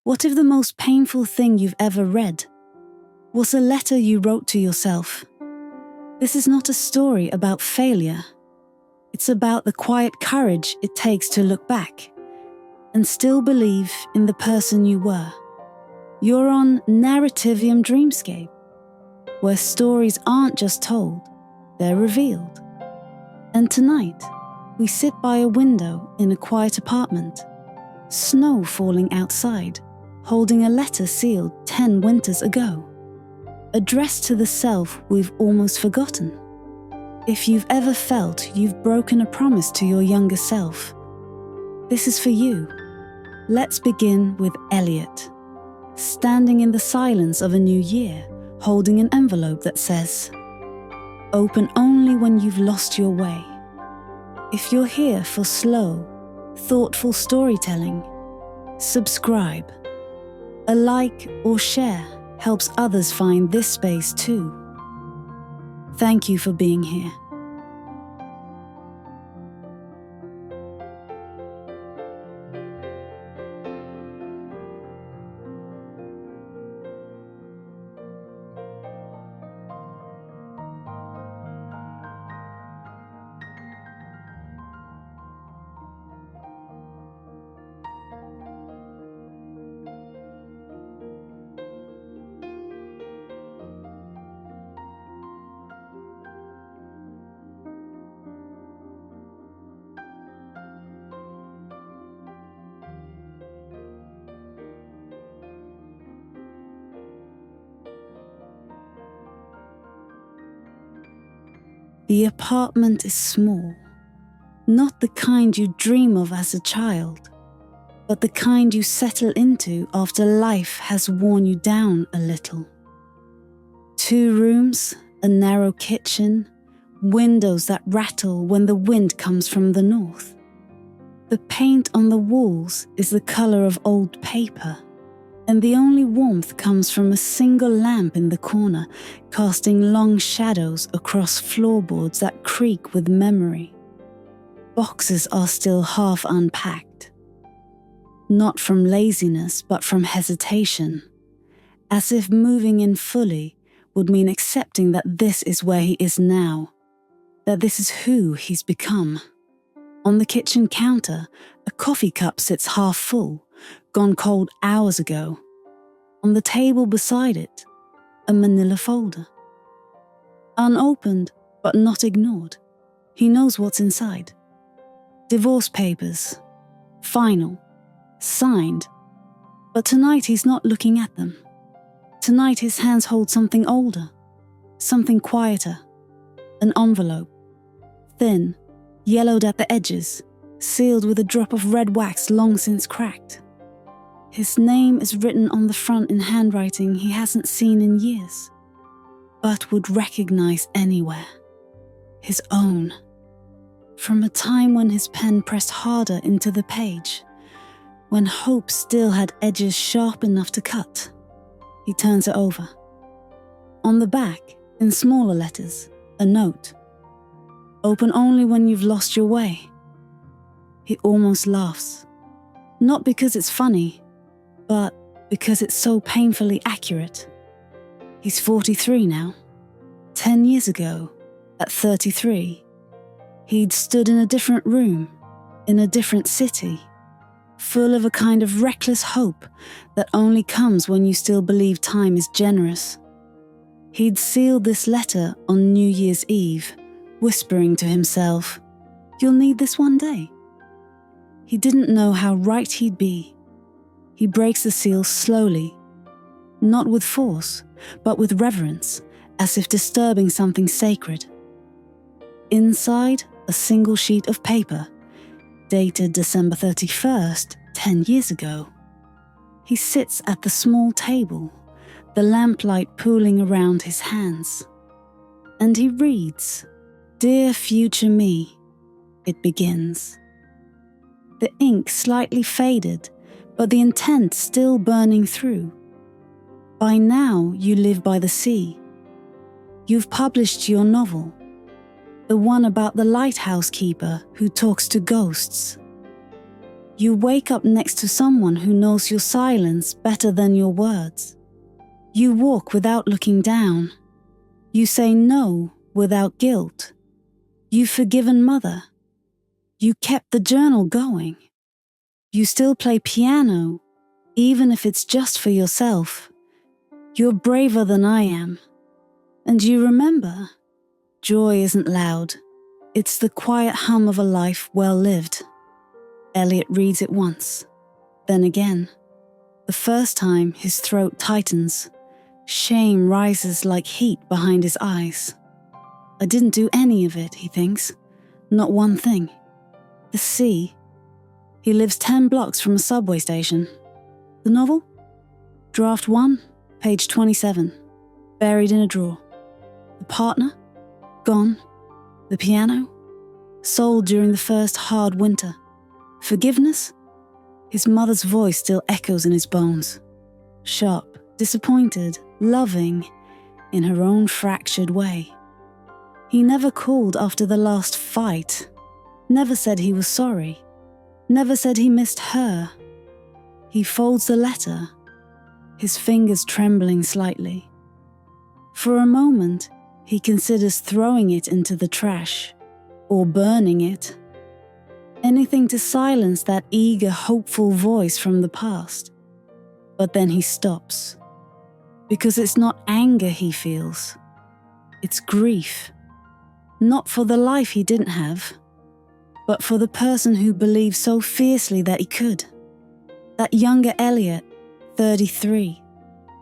What if the most painful thing you've ever read was a letter you wrote to yourself? This is not a story about failure. It's about the quiet courage it takes to look back and still believe in the person you were. You're on Narrativium Dreamscape, where stories aren't just told, they're revealed. And tonight, we sit by a window in a quiet apartment, snow falling outside, holding a letter sealed 10 winters ago, addressed to the self we've almost forgotten. If you've ever felt you've broken a promise to your younger self, this is for you. Let's begin with Elliot, standing in the silence of a new year, holding an envelope that says, "Open only when you've lost your way." If you're here for slow, thoughtful storytelling, subscribe. A like or share helps others find this space too. Thank you for being here. The apartment is small, not the kind you dream of as a child, but the kind you settle into after life has worn you down a little. 2 rooms, a narrow kitchen, windows that rattle when the wind comes from the north. The paint on the walls is the color of old paper, and the only warmth comes from a single lamp in the corner, casting long shadows across floorboards that creak with memory. Boxes are still half unpacked. Not from laziness, but from hesitation, as if moving in fully would mean accepting that this is where he is now, that this is who he's become. On the kitchen counter, a coffee cup sits half full, gone cold hours ago. On the table beside it, a manila folder. Unopened, but not ignored. He knows what's inside. Divorce papers. Final. Signed. But tonight he's not looking at them. Tonight his hands hold something older. Something quieter. An envelope. Thin. Yellowed at the edges. Sealed with a drop of red wax long since cracked. His name is written on the front in handwriting he hasn't seen in years, but would recognize anywhere. His own. From a time when his pen pressed harder into the page, when hope still had edges sharp enough to cut. He turns it over. On the back, in smaller letters, a note. Open only when you've lost your way. He almost laughs. Not because it's funny, but because it's so painfully accurate. He's 43 now. 10 years ago, at 33, he'd stood in a different room, in a different city, full of a kind of reckless hope that only comes when you still believe time is generous. He'd sealed this letter on New Year's Eve, whispering to himself, "You'll need this one day." He didn't know how right he'd be. He breaks the seal slowly, not with force, but with reverence, as if disturbing something sacred. Inside, a single sheet of paper, dated December 31st, 10 years ago. He sits at the small table, the lamplight pooling around his hands. And he reads, "Dear future me," it begins. The ink slightly faded, but the intent still burning through. By now, you live by the sea. You've published your novel, the one about the lighthouse keeper who talks to ghosts. You wake up next to someone who knows your silence better than your words. You walk without looking down. You say no without guilt. You've forgiven mother. You kept the journal going. You still play piano, even if it's just for yourself. You're braver than I am. And you remember, joy isn't loud. It's the quiet hum of a life well lived. Elliot reads it once, then again. The first time, his throat tightens. Shame rises like heat behind his eyes. I didn't do any of it, he thinks. Not one thing. The sea. He lives 10 blocks from a subway station. The novel? Draft 1, page 27. Buried in a drawer. The partner? Gone. The piano? Sold during the first hard winter. Forgiveness? His mother's voice still echoes in his bones. Sharp, disappointed, loving, in her own fractured way. He never called after the last fight. Never said he was sorry. Never said he missed her. He folds the letter, his fingers trembling slightly. For a moment, he considers throwing it into the trash, or burning it. Anything to silence that eager, hopeful voice from the past. But then he stops. Because it's not anger he feels. It's grief. Not for the life he didn't have, but for the person who believed so fiercely that he could. That younger Elliot, 33,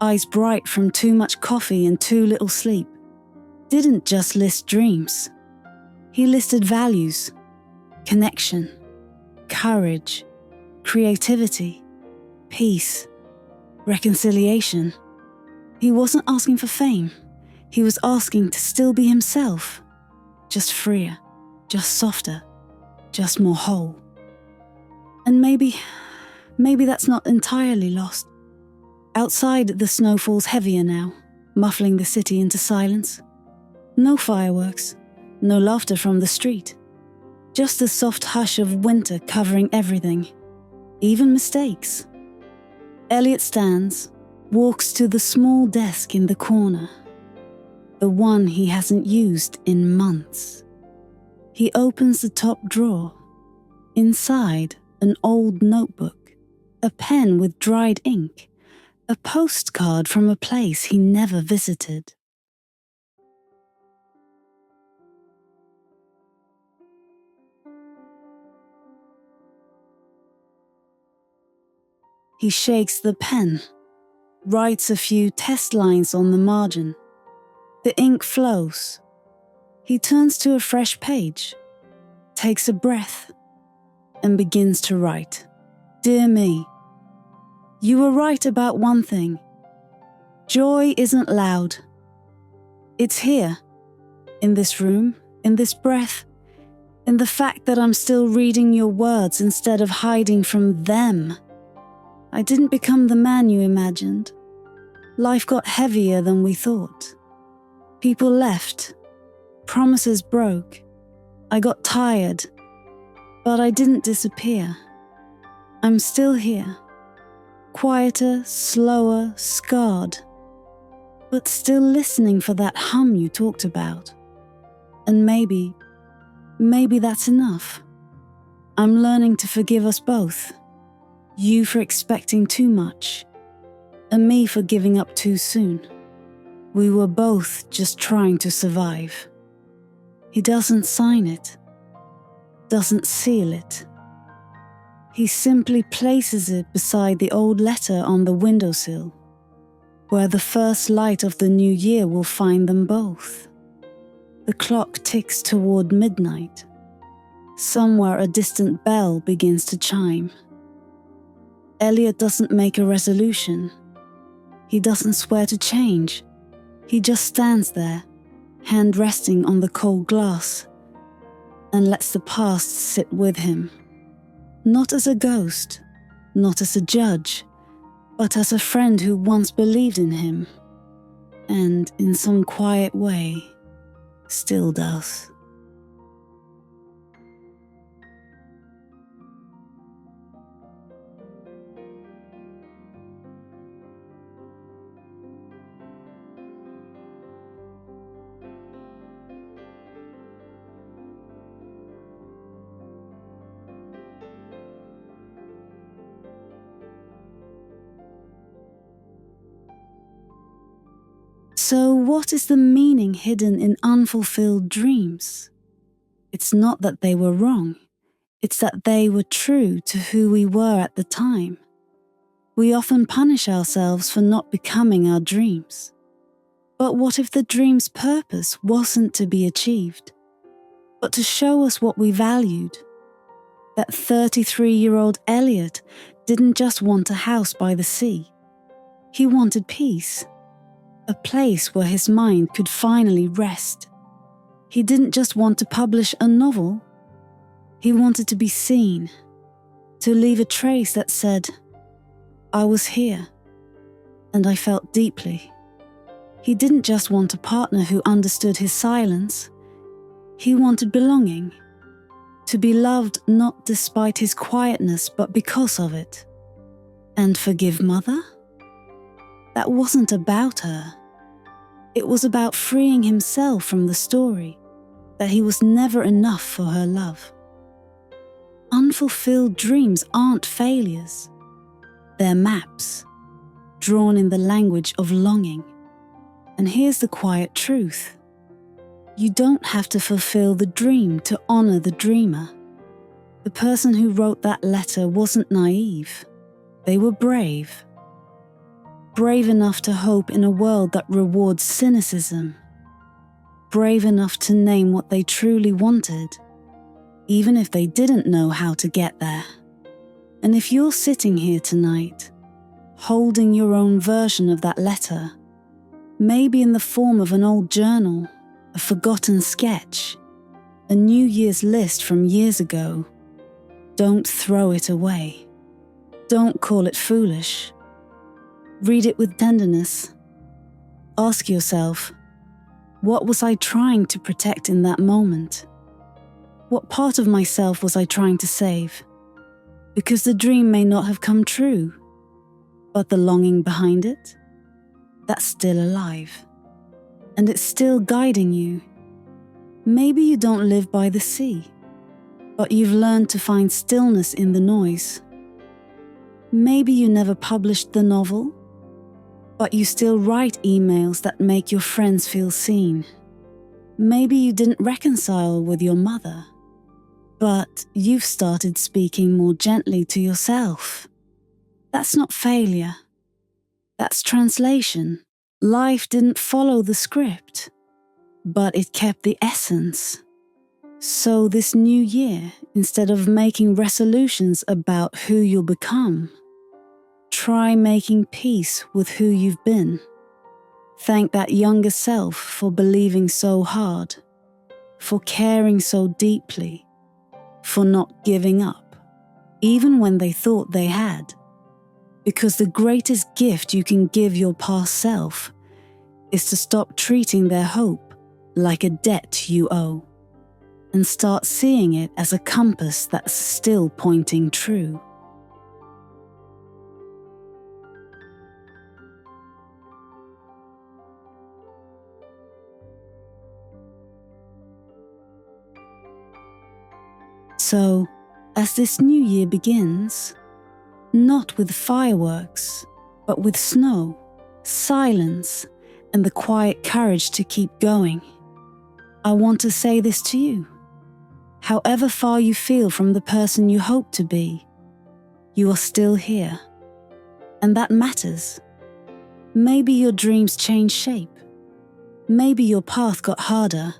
eyes bright from too much coffee and too little sleep, didn't just list dreams. He listed values. Connection, courage, creativity, peace, reconciliation. He wasn't asking for fame. He was asking to still be himself. Just freer, just softer, just more whole. And maybe that's not entirely lost. Outside, the snow falls heavier now, muffling the city into silence. No fireworks, no laughter from the street. Just the soft hush of winter covering everything, even mistakes. Elliot stands, walks to the small desk in the corner, the one he hasn't used in months. He opens the top drawer. Inside, an old notebook, a pen with dried ink, a postcard from a place he never visited. He shakes the pen, writes a few test lines on the margin. The ink flows. He turns to a fresh page, takes a breath, and begins to write. Dear me, you were right about one thing. Joy isn't loud. It's here, in this room, in this breath, in the fact that I'm still reading your words instead of hiding from them. I didn't become the man you imagined. Life got heavier than we thought. People left. Promises broke. I got tired. But I didn't disappear. I'm still here. Quieter, slower, scarred. But still listening for that hum you talked about. And maybe that's enough. I'm learning to forgive us both. You for expecting too much, and me for giving up too soon. We were both just trying to survive. He doesn't sign it, doesn't seal it. He simply places it beside the old letter on the windowsill, where the first light of the new year will find them both. The clock ticks toward midnight. Somewhere a distant bell begins to chime. Elliot doesn't make a resolution. He doesn't swear to change. He just stands there, hand resting on the cold glass, and lets the past sit with him. Not as a ghost, not as a judge, but as a friend who once believed in him, and in some quiet way, still does. So what is the meaning hidden in unfulfilled dreams? It's not that they were wrong. It's that they were true to who we were at the time. We often punish ourselves for not becoming our dreams. But what if the dream's purpose wasn't to be achieved, but to show us what we valued? That 33-year-old Elliot didn't just want a house by the sea. He wanted peace, a place where his mind could finally rest. He didn't just want to publish a novel. He wanted to be seen, to leave a trace that said, "I was here, and I felt deeply." He didn't just want a partner who understood his silence. He wanted belonging, to be loved not despite his quietness but because of it. And forgive Mother? That wasn't about her. It was about freeing himself from the story that he was never enough for her love. Unfulfilled dreams aren't failures. They're maps, drawn in the language of longing. And here's the quiet truth. You don't have to fulfill the dream to honor the dreamer. The person who wrote that letter wasn't naive. They were brave. Brave enough to hope in a world that rewards cynicism. Brave enough to name what they truly wanted, even if they didn't know how to get there. And if you're sitting here tonight, holding your own version of that letter, maybe in the form of an old journal, a forgotten sketch, a New Year's list from years ago, don't throw it away. Don't call it foolish. Read it with tenderness. Ask yourself, what was I trying to protect in that moment? What part of myself was I trying to save? Because the dream may not have come true, but the longing behind it, that's still alive. And it's still guiding you. Maybe you don't live by the sea, but you've learned to find stillness in the noise. Maybe you never published the novel, but you still write emails that make your friends feel seen. Maybe you didn't reconcile with your mother, but you've started speaking more gently to yourself. That's not failure. That's translation. Life didn't follow the script, but it kept the essence. So this new year, instead of making resolutions about who you'll become, try making peace with who you've been. Thank that younger self for believing so hard, for caring so deeply, for not giving up, even when they thought they had. Because the greatest gift you can give your past self is to stop treating their hope like a debt you owe, and start seeing it as a compass that's still pointing true. So, as this new year begins, not with fireworks, but with snow, silence, and the quiet courage to keep going, I want to say this to you. However far you feel from the person you hope to be, you are still here. And that matters. Maybe your dreams changed shape. Maybe your path got harder.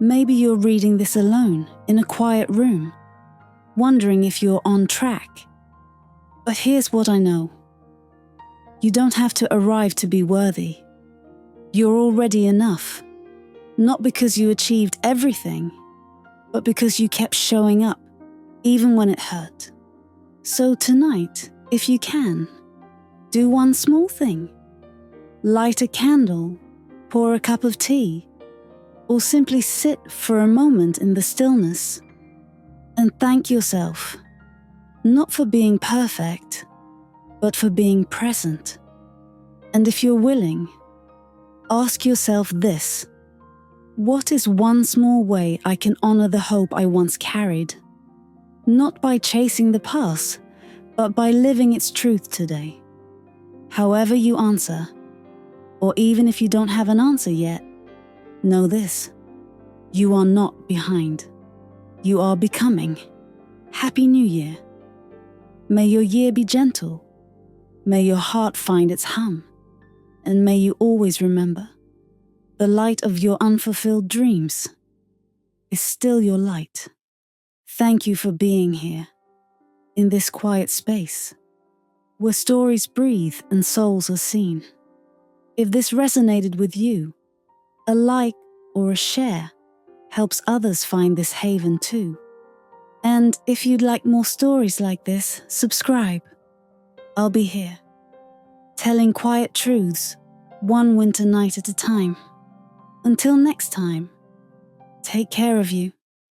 Maybe you're reading this alone, in a quiet room, wondering if you're on track. But here's what I know. You don't have to arrive to be worthy. You're already enough. Not because you achieved everything, but because you kept showing up, even when it hurt. So tonight, if you can, do one small thing. Light a candle, pour a cup of tea, or simply sit for a moment in the stillness and thank yourself, not for being perfect, but for being present. And if you're willing, ask yourself this: what is one small way I can honor the hope I once carried? Not by chasing the past, but by living its truth today. However you answer, or even if you don't have an answer yet, know this: you are not behind. You are becoming. Happy New Year. May your year be gentle. May your heart find its hum. And may you always remember, the light of your unfulfilled dreams is still your light. Thank you for being here, in this quiet space, where stories breathe and souls are seen. If this resonated with you, a like or a share helps others find this haven too. And if you'd like more stories like this, subscribe. I'll be here, telling quiet truths, one winter night at a time. Until next time, take care of you.